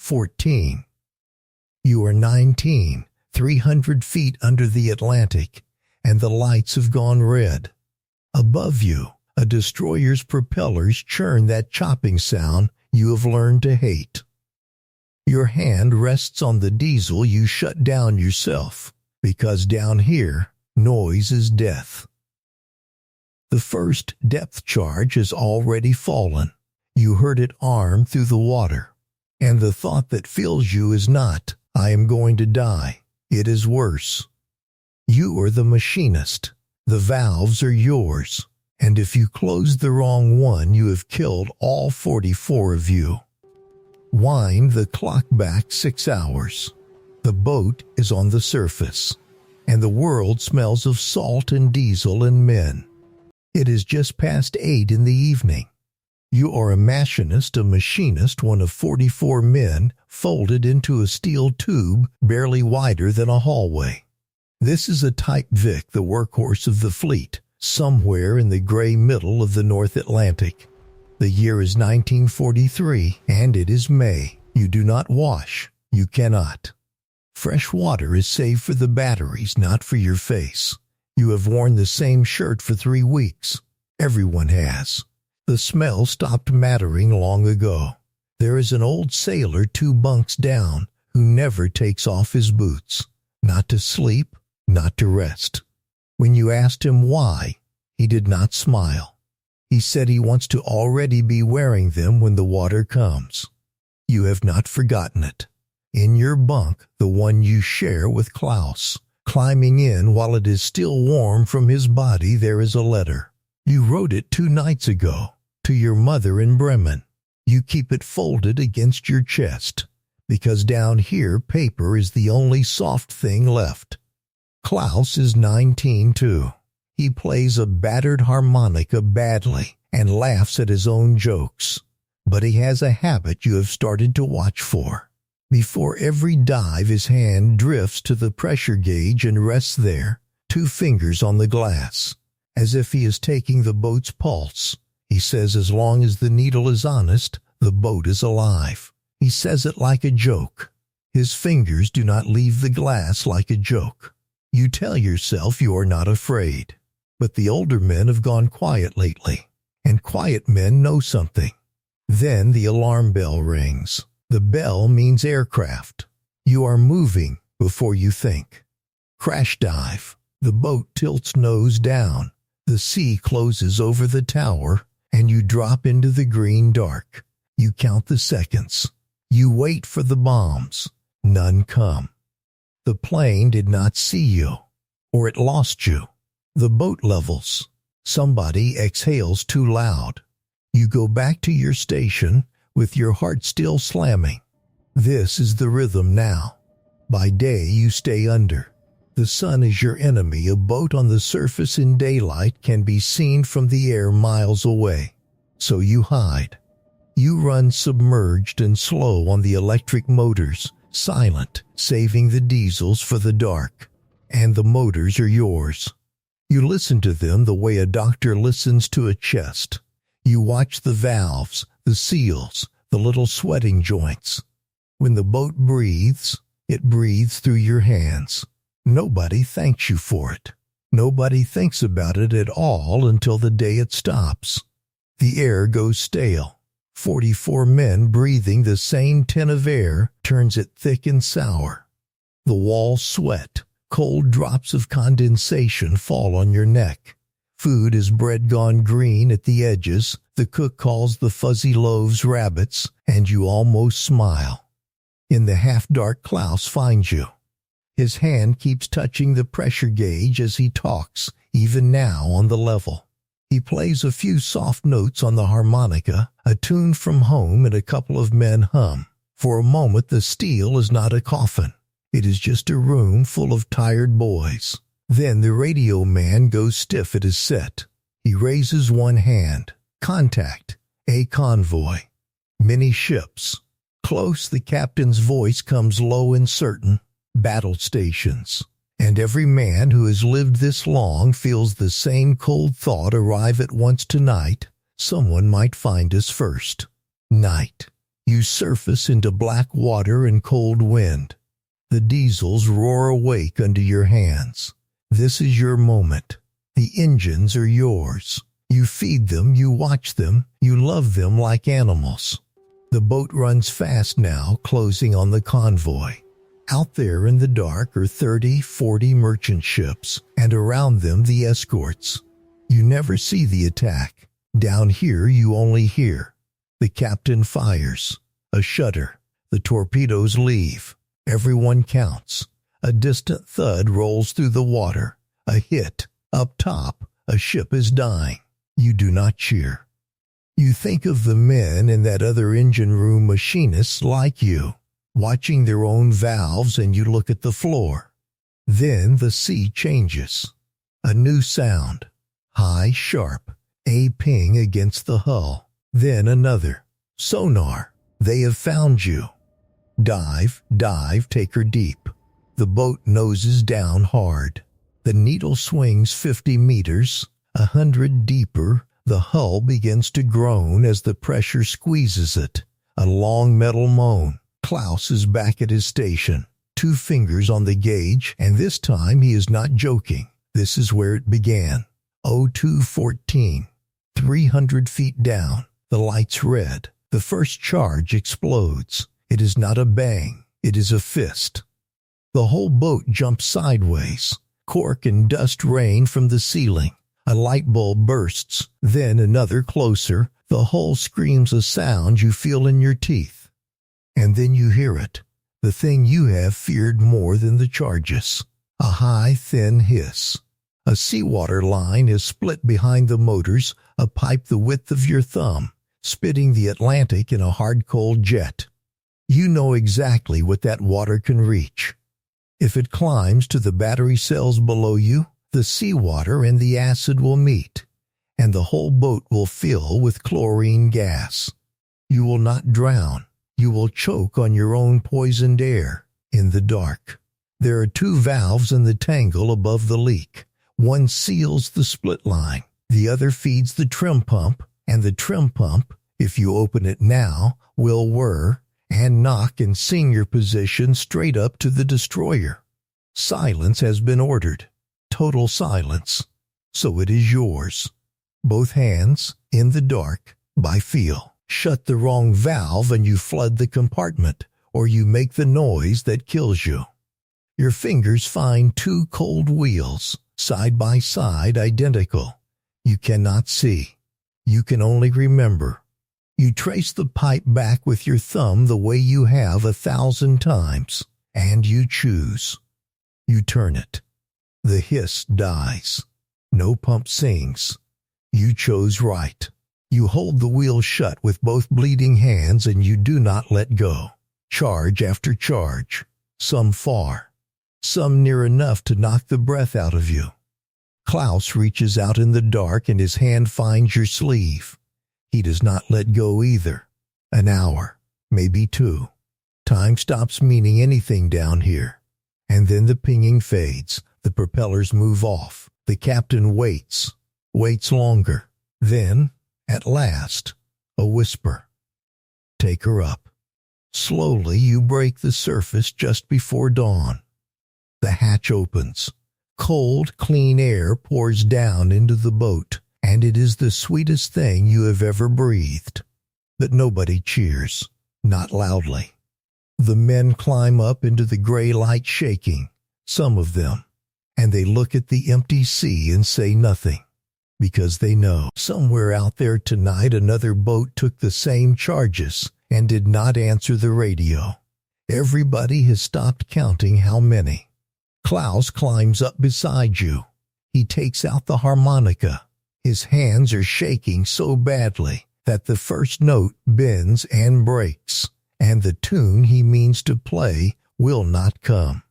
14. You are 19, 300 feet under the Atlantic, and the lights have gone red. Above you, a destroyer's propellers churn that chopping sound you have learned to hate. Your hand rests on the diesel you shut down yourself, because down here, noise is death. The first depth charge has already fallen. You heard it arm through the water. And the thought that fills you is not, I am going to die. It is worse. You are the machinist. The valves are yours. And if you close the wrong one, you have killed all 44 of you. Wind the clock back 6 hours. The boat is on the surface, and the world smells of salt and diesel and men. It is just past 8 in the evening. You are a machinist, one of 44 men folded into a steel tube barely wider than a hallway. This is a Type Vic, the workhorse of the fleet, somewhere in the gray middle of the North Atlantic. The year is 1943, and it is May. You do not wash. You cannot. Fresh water is saved for the batteries, not for your face. You have worn the same shirt for 3 weeks. Everyone has. The smell stopped mattering long ago. There is an old sailor 2 bunks down who never takes off his boots. Not to sleep, not to rest. When you asked him why, he did not smile. He said he wants to already be wearing them when the water comes. You have not forgotten it. In your bunk, the one you share with Klaus, climbing in while it is still warm from his body, there is a letter. You wrote it 2 nights ago, to your mother in Bremen. You keep it folded against your chest, because down here paper is the only soft thing left. Klaus is 19 too. He plays a battered harmonica badly and laughs at his own jokes. But he has a habit you have started to watch for. Before every dive, his hand drifts to the pressure gauge and rests there, 2 fingers on the glass, as if he is taking the boat's pulse. He says as long as the needle is honest, the boat is alive. He says it like a joke. His fingers do not leave the glass like a joke. You tell yourself you are not afraid. But the older men have gone quiet lately, and quiet men know something. Then the alarm bell rings. The bell means aircraft. You are moving before you think. Crash dive. The boat tilts nose down. The sea closes over the tower, and you drop into the green dark. You count the seconds. You wait for the bombs. None come. The plane did not see you, or it lost you. The boat levels. Somebody exhales too loud. You go back to your station with your heart still slamming. This is the rhythm now. By day you stay under. The sun is your enemy. A boat on the surface in daylight can be seen from the air miles away. So you hide. You run submerged and slow on the electric motors, silent, saving the diesels for the dark. And the motors are yours. You listen to them the way a doctor listens to a chest. You watch the valves, the seals, the little sweating joints. When the boat breathes, it breathes through your hands. Nobody thanks you for it. Nobody thinks about it at all until the day it stops. The air goes stale. 44 men breathing the same tin of air turns it thick and sour. The walls sweat. Cold drops of condensation fall on your neck. Food is bread gone green at the edges. The cook calls the fuzzy loaves rabbits, and you almost smile. In the half-dark, Klaus finds you. His hand keeps touching the pressure gauge as he talks, even now on the level. He plays a few soft notes on the harmonica, a tune from home, and a couple of men hum. For a moment the steel is not a coffin. It is just a room full of tired boys. Then the radio man goes stiff at his set. He raises one hand. Contact. A convoy. Many ships. Close, the captain's voice comes low and certain. Battle stations. And every man who has lived this long feels the same cold thought arrive at once tonight. Someone might find us first. Night. You surface into black water and cold wind. The diesels roar awake under your hands. This is your moment. The engines are yours. You feed them, you watch them, you love them like animals. The boat runs fast now, closing on the convoy. Out there in the dark are 30, 40 merchant ships, and around them the escorts. You never see the attack. Down here you only hear. The captain fires. A shudder. The torpedoes leave. Everyone counts. A distant thud rolls through the water. A hit. Up top, a ship is dying. You do not cheer. You think of the men in that other engine room, machinists like you, watching their own valves, and you look at the floor. Then the sea changes. A new sound. High, sharp. A ping against the hull. Then another. Sonar. They have found you. Dive, dive, take her deep. The boat noses down hard. The needle swings 50 meters, 100 deeper. The hull begins to groan as the pressure squeezes it. A long metal moan. Klaus is back at his station. 2 fingers on the gauge, and this time he is not joking. This is where it began. 0214. 300 feet down. The light's red. The first charge explodes. It is not a bang. It is a fist. The whole boat jumps sideways. Cork and dust rain from the ceiling. A light bulb bursts. Then another closer. The hull screams a sound you feel in your teeth. And then you hear it. The thing you have feared more than the charges. A high, thin hiss. A seawater line is split behind the motors, a pipe the width of your thumb, spitting the Atlantic in a hard cold jet. You know exactly what that water can reach. If it climbs to the battery cells below you, the seawater and the acid will meet, and the whole boat will fill with chlorine gas. You will not drown. You will choke on your own poisoned air in the dark. There are 2 valves in the tangle above the leak. One seals the split line. The other feeds the trim pump, and the trim pump, if you open it now, will whir and knock and sing your position straight up to the destroyer. Silence has been ordered. Total silence. So it is yours. Both hands, in the dark, by feel. Shut the wrong valve and you flood the compartment, or you make the noise that kills you. Your fingers find 2 cold wheels, side by side, identical. You cannot see. You can only remember. You trace the pipe back with your thumb the way you have 1,000 times, and you choose. You turn it. The hiss dies. No pump sings. You chose right. You hold the wheel shut with both bleeding hands and you do not let go. Charge after charge. Some far. Some near enough to knock the breath out of you. Klaus reaches out in the dark and his hand finds your sleeve. He does not let go either. An hour, maybe 2. Time stops meaning anything down here. And then the pinging fades. The propellers move off. The captain waits longer. Then, at last, a whisper. Take her up. Slowly you break the surface just before dawn. The hatch opens. Cold, clean air pours down into the boat, and it is the sweetest thing you have ever breathed. But nobody cheers, not loudly. The men climb up into the gray light shaking, some of them, and they look at the empty sea and say nothing, because they know somewhere out there tonight another boat took the same charges and did not answer the radio. Everybody has stopped counting how many. Klaus climbs up beside you. He takes out the harmonica. His hands are shaking so badly that the first note bends and breaks, and the tune he means to play will not come.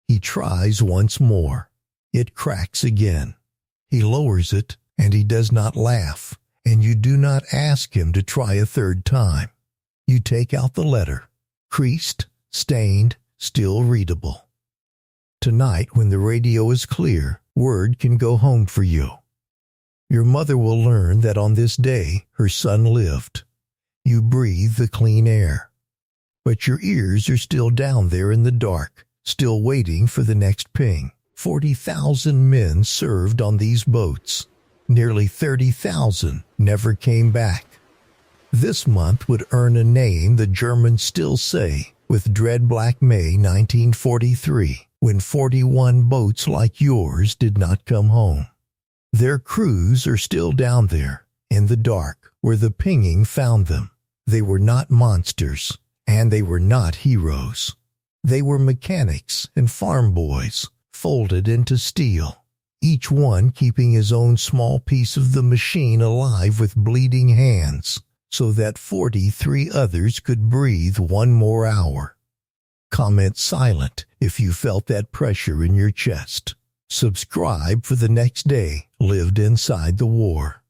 He tries once more. It cracks again. He lowers it, and he does not laugh, and you do not ask him to try a 3rd time. You take out the letter, creased, stained, still readable. Tonight, when the radio is clear, word can go home for you. Your mother will learn that on this day her son lived. you breathe the clean air. But your ears are still down there in the dark, still waiting for the next ping. 40,000 men served on these boats. Nearly 30,000 never came back. This month would earn a name the Germans still say with dread black May 1943, when 41 boats like yours did not come home. Their crews are still down there, in the dark, where the pinging found them. They were not monsters, and they were not heroes. They were mechanics and farm boys, folded into steel, each one keeping his own small piece of the machine alive with bleeding hands, so that 43 others could breathe one more hour. Comment silent if you felt that pressure in your chest. Subscribe for the next day lived inside the war.